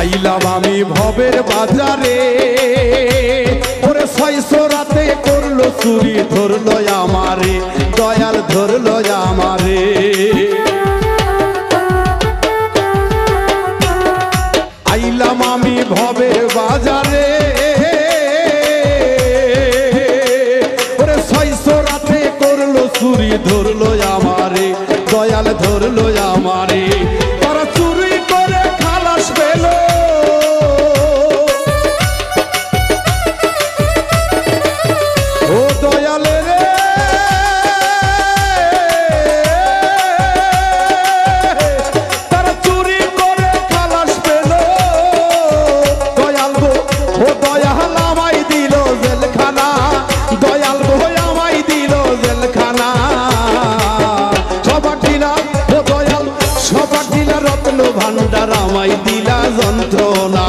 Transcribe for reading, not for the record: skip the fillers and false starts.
আইলাম আমি ভবের বাজারে ওরে 600 রাতে করলো চুরি ধরলো আমারে দয়াল ধরলো আমারে আইলাম আমি ভবের বাজারে ওরে 600 রাতে করলো চুরি ধরলো আমারে দয়াল ধরলো আমারে তারা চুরি করে খালাস পেল ও দয়াল রে তারা চুরি করে খালাস পেল দয়াল গো ও দয়াল আমায় দিল জেলখানা দয়াল গো আমায় দিল জেলখানা সবার দিলা ও দয়াল সবার দিলা রত্ন ভান্ডার আমায় দিলা যন্ত্রণা